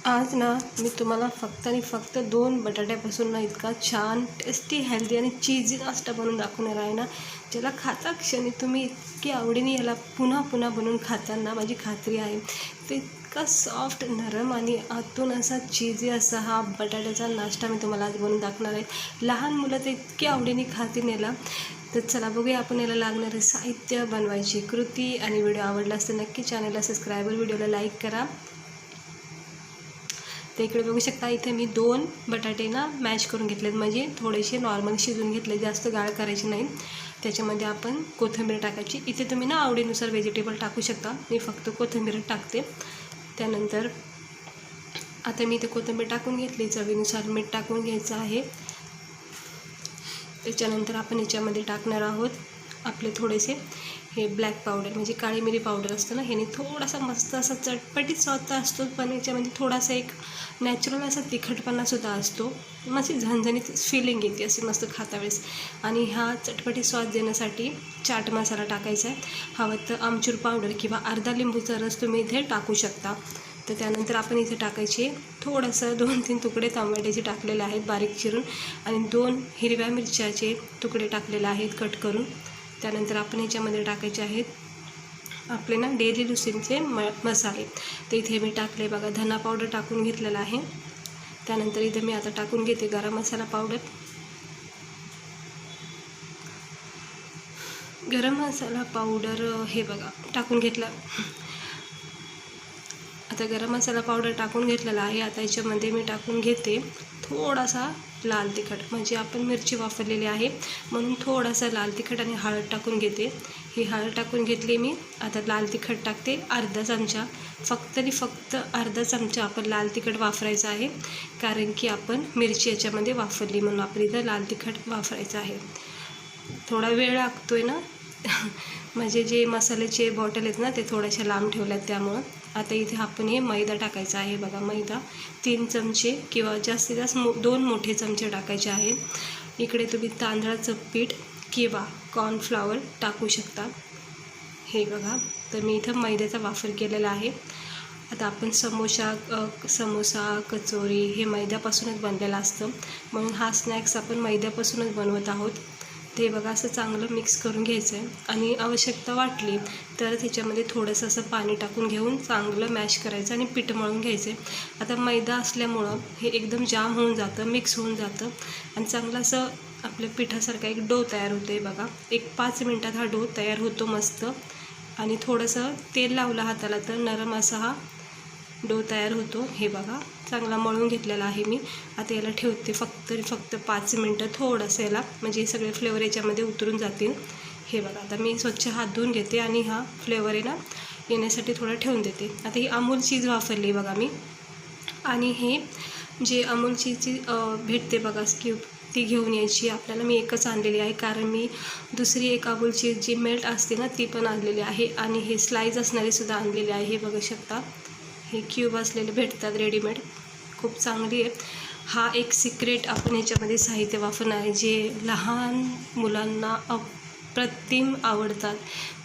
आज ना मी तुम्हाला फक्त आणि फक्त 2 बटाट्यापासून ना इतका छान टेस्टी हेल्दी आणि चीजी नाश्ता बनवून दाखवणार आहे ना, ज्याला खाता क्षणी तुम्ही इतकी आवडीने याला पुन्हा पुन्हा बनवून खाताना माझी खात्री आहे. ते इतका सॉफ्ट नरम आणि आतून असा चीजी असा हा बटाट्याचा नाश्ता मी तुम्हाला आज बनवून दाखवणार आहे. लहान मुलं तर इतकी आवडीने खातील याला. तर चला बघूया आपण याला लागणारे साहित्य, बनवायची कृती आणि व्हिडिओ आवडला असेल नक्की चॅनलला सबस्क्राईब, व्हिडिओला लाईक करा. तर इकडे बघू शकता इथे मी 2 बटाटे ना मॅश करून घेतलेत, म्हणजे थोडेसे नॉर्मल शिजून घेतले, जास्त गाळ करायचे नाही. त्याच्यामध्ये आपण कोथिंबीर टाकायची. इथे तुम्ही ना आवडीनुसार व्हेजिटेबल टाकू शकता, मी फक्त कोथिंबीर टाकते. त्यानंतर आता मी इथे कोथिंबीर टाकून घेतली, चवीनुसार मीठ टाकून घ्यायचं आहे. त्याच्यानंतर आपण याच्यामध्ये टाकणार आहोत आपले थोडेसे हे ब्लॅक पावडर, म्हणजे काळी मिरी पावडर असतं ना, ह्याने थोडासा मस्त असा चटपटीत स्वाद असतो, पण याच्यामध्ये थोडासा एक नॅचरल असा तिखटपणासुद्धा असतो. मस्त झणझणीत फिलिंग येते असे मस्त खाता वेळेस. आणि हा चटपटीत स्वाद देण्यासाठी चाट मसाला टाकायचा आहे. हवं तर आमचूर पावडर किंवा अर्धा लिंबूचा रस तुम्ही इथे टाकू शकता. तर त्यानंतर आपण इथे टाकायचे थोडंसं 2-3 तुकडे टमाट्याचे टाकलेले आहेत बारीक चिरून, आणि 2 हिरव्या मिरच्याचे तुकडे टाकलेले आहेत कट करून. त्यानंतर आपण ह्याच्यामध्ये टाकायचे आहेत आपले ना डेली रुटीनचे मसाले. तर इथे मी टाकले बघा, धना पावडर टाकून घेतलेला आहे. त्यानंतर इथे मी आता टाकून घेते गरम मसाला पावडर. गरम मसाला पावडर हे बघा टाकून घेतला. आता गरम मसाला पावडर टाकून घेतलेला आहे. आता याच्यामध्ये मी टाकून घेते थोडासा लाल तिखट, म्हणजे आपण मिरची वापरलेली आहे म्हणून थोडासा लाल तिखट आणि हळद टाकून घेते. ही हळद टाकून घेतली मी. आता लाल तिखट टाकते अर्धा चमचा, फक्त आणि फक्त अर्धा चमचा आपण लाल तिखट वापरायचं आहे, कारण की आपण मिरची याच्यामध्ये वापरली म्हणून आपण इथं लाल तिखट वापरायचं आहे. थोडा वेळ लागतोय ना म्हणजे जे मसाल्याचे बॉटल आहेत ना ते थोड्याशा लांब ठेवल्यात त्यामुळं. आता इथे आपण हे मैदा टाकायचा आहे बघा. मैदा 3 चमचे किंवा जास्तीत जास्त 2 मोठे चमचे टाकायचे आहेत. इकडे तुम्ही तांदळाचं पीठ किंवा कॉर्नफ्लॉवर टाकू शकता. हे बघा, तर मी इथं मैद्याचा वापर केलेला आहे. आता आपण समोसा कचोरी हे मैद्यापासूनच बनलेलं असतं, म्हणून हा स्नॅक्स आपण मैद्यापासूनच बनवत आहोत. ते बघा असं चांगलं मिक्स करून घ्यायचं आहे, आणि आवश्यकता वाटली तर त्याच्यामध्ये थोडंसं असं पाणी टाकून घेऊन चांगलं मॅश करायचं आणि पीठ मळून घ्यायचं आहे. आता मैदा असल्यामुळं हे एकदम जाम होऊन जातं, मिक्स होऊन जातं, आणि चांगलं असं आपल्या पिठासारखा एक डो तयार होतो आहे बघा. एक 5 मिनटात हा डो तयार होतो मस्त, आणि थोडंसं तेल लावलं हाताला तर नरम असा हा डो तयार होतो. हे बघा चांगला मळून घेतलेला आहे मी. आता याला ठेवते फक्त 5 मिनटं, थोडंसं याला म्हणजे सगळे फ्लेवर याच्यामध्ये उतरून जातील. हे बघा, आता मी स्वच्छ हात धुवून घेते आणि हा फ्लेवर आहे ना येण्यासाठी थोडं ठेवून देते. आता ही अमूल चीज वापरली बघा मी, आणि हे जे अमूल चीजची भेटते बघा क्यूब, ती घेऊन यायची आपल्याला. मी एकच आणलेली आहे, कारण मी दुसरी एक अमूल चीज जी मेल्ट असते ना ती पण आणलेली आहे, आणि हे स्लाईज असणारे सुद्धा आणलेले आहे. हे बघू शकता, हे क्यूब असलेले भेटतात रेडीमेड, खूप चांगली आहे. हा एक सिक्रेट आपण ह्याच्यामध्ये साहित्य वापरणार आहे, जे लहान मुलांना अप्रतिम आवडतात.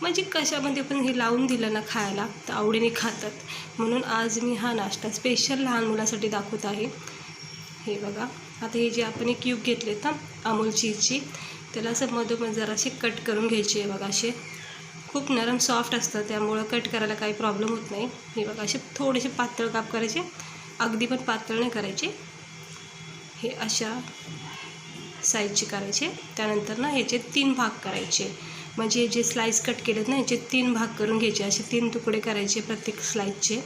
म्हणजे कशामध्ये पण हे लावून दिलं ना खायला तर आवडीने खातात, म्हणून आज मी हा नाश्ता स्पेशल लहान मुलासाठी दाखवत आहे. हे बघा, आता हे जे आपण एक क्यूब घेतलेत ना अमूल चीजची, त्याला असं मधोमध जरासे कट करून घ्यायचे आहे बघा. असे खूप नरम सॉफ्ट असतं, त्यामुळं कट करायला काही प्रॉब्लेम होत नाही. हे बघा, असे थोडेसे पातळ काप करायचे, अगदी पण पातळ नाही करायचे. हे अशा साईजचे करायचे. त्यानंतर ना ह्याचे 3 भाग करायचे, म्हणजे जे स्लाईस कट केलेत ना ह्याचे 3 भाग करून घ्यायचे. असे 3 तुकडे करायचे प्रत्येक स्लाईसचे.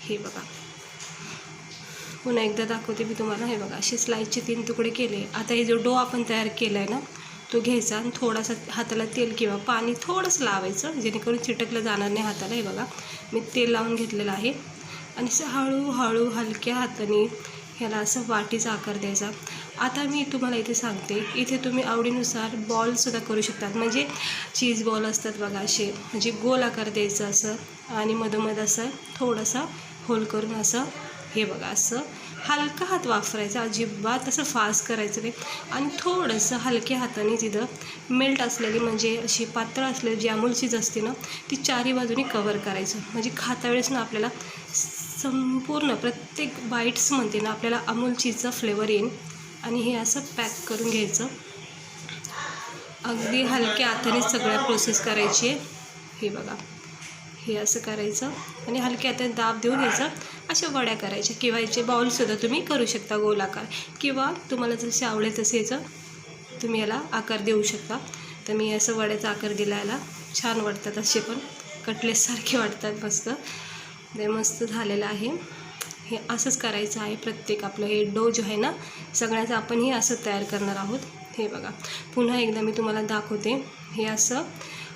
हे बघा, पुन्हा एकदा दाखवते मी तुम्हाला. हे बघा, असे स्लाईसचे 3 तुकडे केले. आता हे जो डो आपण तयार केला आहे ना तो घ्यायचा आणि थोडासा हाताला तेल किंवा पाणी थोडंसं लावायचं, जेणेकरून चिटकलं जाणार नाही हाताला. हे बघा, मी तेल लावून घेतलेलं आहे, आणि असं हळूहळू हलक्या हाताने ह्याला असं वाटीचा आकार द्यायचा. आता मी तुम्हाला इथे सांगते, इथे तुम्ही आवडीनुसार बॉलसुद्धा करू शकतात, म्हणजे चीज बॉल असतात बघा असे, म्हणजे गोल आकार द्यायचा असं, आणि मधोमध असं थोडासा होल करून असं. हे बघा, असं हलका हात वापरायचा, अजिबात असं फास्ट करायचं नाही, आणि थोडंसं हलक्या हाताने तिथं मेल्ट असलेली म्हणजे अशी पातळ असलेली जी अमूल चीज असते ना ती चारी बाजूनी कवर करायचं, म्हणजे खाता वेळेस ना आपल्याला संपूर्ण प्रत्येक बाईट्समध्ये ना आपल्याला अमूल चीजचा फ्लेवर येईल. आणि हे असं पॅक करून घ्यायचं. अगदी हलक्या हाताने सगळ्या प्रोसेस करायची आहे. हे बघा, हे असं करायचं आणि हलक्या हाताने दाब देऊन यायचं. अशा वड्या करायच्या किंवा याचे बाउलसुद्धा तुम्ही करू शकता गोलाकार, किंवा तुम्हाला जसे आवडेल तसे याचं तुम्ही याला आकार देऊ शकता. तर मी असं वड्याचा आकार दिला. याला छान वाटतात, असे पण कटलेटसारखे वाटतात. मस्त ते मस्त झालेलं आहे. हे असंच करायचं आहे प्रत्येक आपलं हे डो जो आहे ना सगळ्याचं आपण हे असं तयार करणार आहोत. हे बघा, पुन्हा एकदा मी तुम्हाला दाखवते. हे असं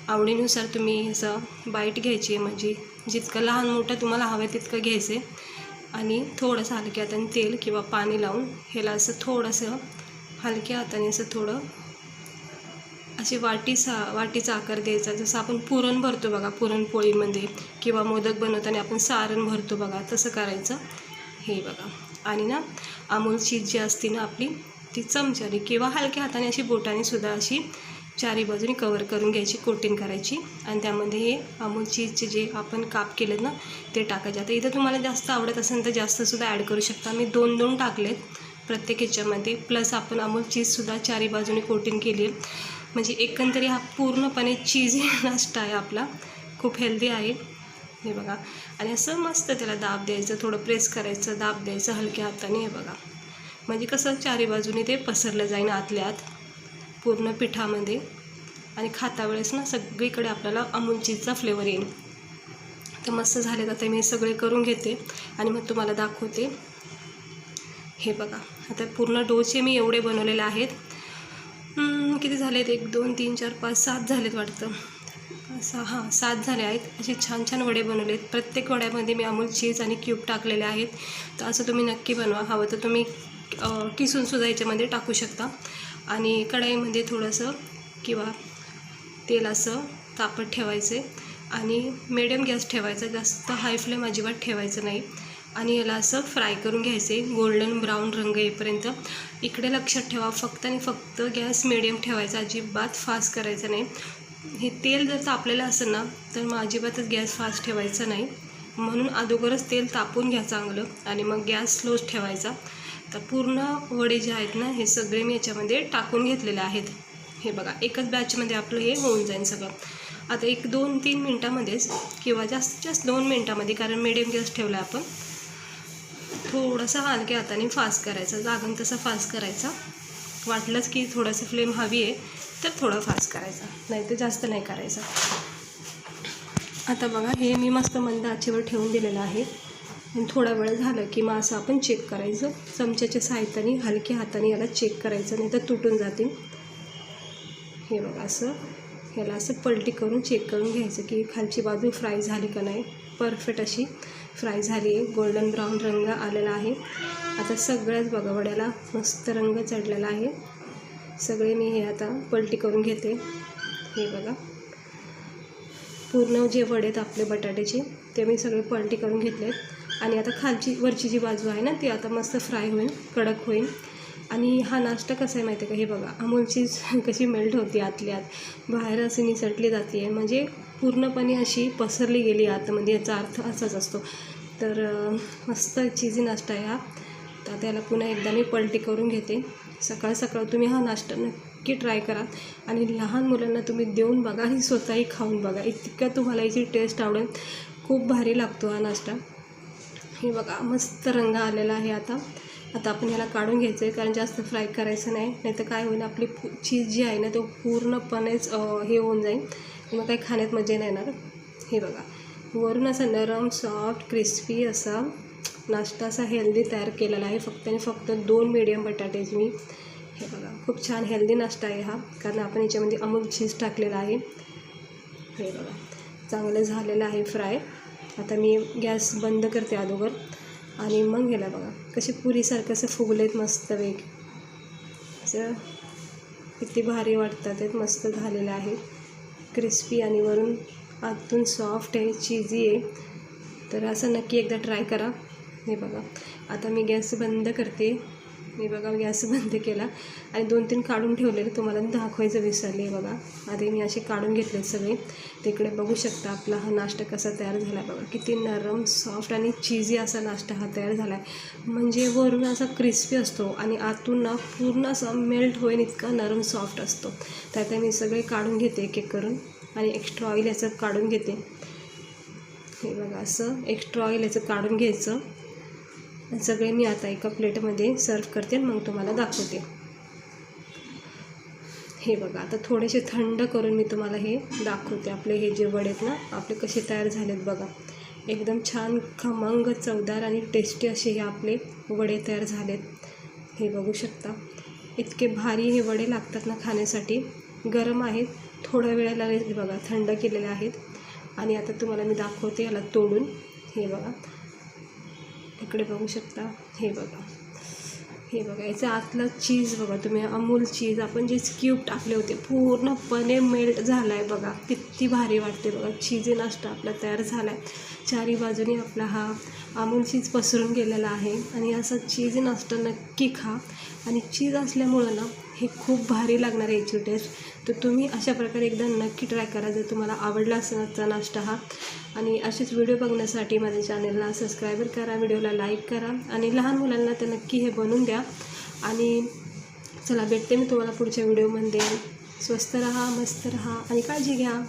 आवडीनुसार तुम्ही असं बाईट घ्यायची आहे, म्हणजे जितकं लहान मोठं तुम्हाला हवं आहे तितकं घ्यायचं आहे. आणि थोडंसं हलक्या हाताने तेल किंवा पाणी लावून ह्याला असं थोडंसं हलक्या हाताने असं थोडं अशी वाटीचा आकार द्यायचा. जसं आपण पुरण भरतो बघा, पुरणपोळीमध्ये किंवा मोदक बनवताना आपण सारण भरतो बघा, तसं करायचं. हे बघा, आणि ना अमूल चीज जी असते ना आपली ती चमच्याने किंवा हलक्या हाताने अशी बोटाने सुद्धा अशी चारी बाजूने कवर करून घ्यायची, कोटिंग करायची. आणि त्यामध्ये हे अमूल चीजचे जे आपण काप केलेत ना ते टाकायचे. आता इथं तुम्हाला जास्त आवडत असेल तर जास्तसुद्धा ॲड करू शकता. मी 2 टाकलेत प्रत्येक ह्याच्यामध्ये. प्लस आपण अमूल चीजसुद्धा चारी बाजूने कोटिंग केली आहे. म्हणजे एकंदरीत हा पूर्णपणे चीजी नाश्ता आहे आपला, खूप हेल्दी आहे. हे बघा, आणि असं मस्त त्याला दाब द्यायचं, थोडं प्रेस करायचं, दाब द्यायचं हलक्या हाताने. हे बघा, म्हणजे कसं चारी बाजूने ते पसरलं जाईल आतल्या आत पूर्ण पिठामध्ये. आणि खाता वेळेस ना सगळीकडे आपल्याला अमूल चीजचा फ्लेवर येईल. तर मस्त झाले. आता मी सगळे करून घेते आणि मग तुम्हाला दाखवते. हे बघा, आता पूर्ण डोचे मी एवढे बनवलेले आहेत. किती झालेत? 1 2 3 4 5 7 झालेत वाटतं. असं 7 झाले आहेत. असे छान छान वडे बनवलेत. प्रत्येक वड्यामध्ये मी अमूल चीज आणि क्यूब टाकलेले आहेत. तर असं तुम्ही नक्की बनवा. हवं तर तुम्ही किसूनसुद्धा याच्यामध्ये टाकू शकता. आणि कढईमध्ये थोडंसं किंवा तेल असं तापत ठेवायचे आणि मिडियम गॅस ठेवायचा, जास्त हाय फ्लेम अजिबात ठेवायचं नाही. आणि याला असं फ्राय करून घ्यायचे गोल्डन ब्राऊन रंग येईपर्यंत. इकडे लक्षात ठेवा, फक्त आणि फक्त गॅस मिडियम ठेवायचा, अजिबात फास्ट करायचं नाही. हे तेल जर तापलेलं असेल ना तर मग अजिबातच गॅस फास्ट ठेवायचा नाही. म्हणून अगोदरच तेल तापून घ्या चांगलं आणि मग गॅस स्लोच ठेवायचा. तर पूर्ण वडे जे आहेत ना हे सगळे मी याच्यामध्ये टाकून घेतलेले आहेत. हे बघा, एकच बॅचमध्ये आपलं हे होऊन जाईल सगळं. आता 1 2 3 मिनटामध्येच किंवा जास्तीत जास्त 2 मिनटामध्ये, कारण मिडियम गॅस ठेवला आपण. थोडंसं हलक्या हाताने फास्ट करायचा, लागेल तसं फास्ट करायचा. वाटलंच की थोडंसं फ्लेम हवी आहे तर थोडं फास्ट करायचा, नाही तर जास्त नाही करायचं. आता बघा, हे मी मस्त मंद आचेवर ठेवून दिलेलं आहे. आणि थोडा वेळ झालं की मग असं आपण चेक करायचं. चमच्याच्या सहाय्याने हलक्या हाताने याला चेक करायचं, नाही तर तुटून जातील. हे बघा, असं ह्याला असं पलटी करून चेक करून घ्यायचं की खालची बाजू फ्राय झाली का नाही. परफेक्ट अशी फ्राय झाली आहे, गोल्डन ब्राऊन रंग आलेला आहे. आता सगळ्याच बघा वड्याला मस्त रंग चढलेला आहे. सगळे मी हे आता पलटी करून घेते. हे बघा, पूर्ण जे वडे आहेत आपले बटाट्याचे ते मी सगळे पलटी करून घेतलेत. आणि आता वरची जी बाजू आहे ना ती आता मस्त फ्राय होईल, कडक होईल. आणि हा नाश्ता कसा आहे माहिती आहे का? हे बघा, अमूल चीज कशी मेल्ट होती आतल्यात, बाहेर अशी निसटली जाते आहे, म्हणजे पूर्णपणे अशी पसरली गेली आतमध्ये, याचा अर्थ असाच असतो. तर मस्त चीजी नाश्ता आहे हा. तर त्याला पुन्हा एकदा मी पलटी करून घेते. सकाळ सकाळ तुम्ही हा नाश्ता नक्की ट्राय करा आणि लहान मुलांना तुम्ही देऊन बघा आणि स्वतःही खाऊन बघा. इतकं तुम्हाला याची टेस्ट आवडेल. खूप भारी लागतो हा नाश्ता. हे बघा, मस्त रंग आलेला आहे. आता आपण ह्याला काढून घ्यायचं आहे, कारण जास्त फ्राय करायचं नाही, नाही तर काय होईल, आपली चीज जी आहे ना तो पूर्णपणेच हे होऊन जाईल, मग काही खाण्यात मजा नाही येणार. हे बघा, वरून असा नरम सॉफ्ट क्रिस्पी असा नाश्ता असा हेल्दी तयार केलेला आहे. फक्त आणि फक्त 2 मीडियम बटाटेच मी. हे बघा, खूप छान हेल्दी नाश्ता आहे हा, कारण आपण याच्यामध्ये अमूल चीज टाकलेला आहे. हे बघा, चांगलं झालेलं आहे फ्राय. आता मी गॅस बंद करते अगोदर आणि मग ह्याला बघा कसे पुरीसारखं असं फुगलेत मस्त वेग, असं किती भारी वाटतात. ते मस्त झालेलं आहे, क्रिस्पी आणि वरून आतून सॉफ्ट आहे, चीजी आहे. तर असं नक्की एकदा ट्राय करा. हे बघा, आता मी गॅस बंद करते मी बघा गॅस बंद केला आणि 2-3 काढून ठेवलेले तुम्हाला दाखवायचं विसरले. बघा आधी मी असे काढून घेतले सगळे. तिकडे बघू शकता आपला हा नाश्ता कसा तयार झाला आहे. बघा किती नरम सॉफ्ट आणि चीजी असा नाश्ता हा तयार झाला आहे. म्हणजे वरून असा क्रिस्पी असतो आणि आतून ना पूर्ण असा मेल्ट होईल इतका नरम सॉफ्ट असतो. त्यात मी सगळे काढून घेते एक एक करून आणि एक्स्ट्रा ऑइल याचं काढून घेते. हे बघा असं एक्स्ट्रा ऑइल याचं काढून घ्यायचं. सगळे मी आता एका प्लेटमध्ये सर्व करते आणि मग तुम्हाला दाखवते. हे बघा आता थोडेसे थंड करून मी तुम्हाला हे दाखवते. आपले हे जे वडे आहेत ना आपले कसे तयार झालेत बघा. एकदम छान खमंग चवदार आणि टेस्टी असे हे आपले वडे तयार झालेत. हे बघू शकता इतके भारी हे वडे लागतात ना खाण्यासाठी. गरम आहेत, थोड्या वेळेला हे बघा थंड केलेले आहेत. आणि आता तुम्हाला मी दाखवते याला तोडून. हे बघा इकडे बघू शकता. हे बघा याचं आतलं चीज बघा तुम्ही. अमूल चीज आपण जे क्यूब टाकले होते पूर्णपणे मेल्ट झाला आहे बघा. किती भारी वाटते बघा. चीजी नाश्ता आपला तयार झाला आहे. चारी बाजूनी आपला हा अमूल चीज पसरून गेलेला आहे. आणि असा चीजी नाश्ता नक्की खा. आणि चीज असल्यामुळं ना हे खूप भारी लागणार आहे याची टेस्ट. तर तुम्ही अशा प्रकारे एकदा नक्की ट्राय करा जर तुम्हाला आवडला असेल आजचा नाश्ता हा. आणि असेच व्हिडिओ बघण्यासाठी माझ्या चॅनलला सबस्क्राईब करा, व्हिडिओला लाईक करा आणि लहान मुलांना तर नक्की हे बनवून द्या. आणि चला भेटते मी तुम्हाला पुढच्या व्हिडिओमध्ये. स्वस्त रहा, मस्त रहा आणि काळजी घ्या.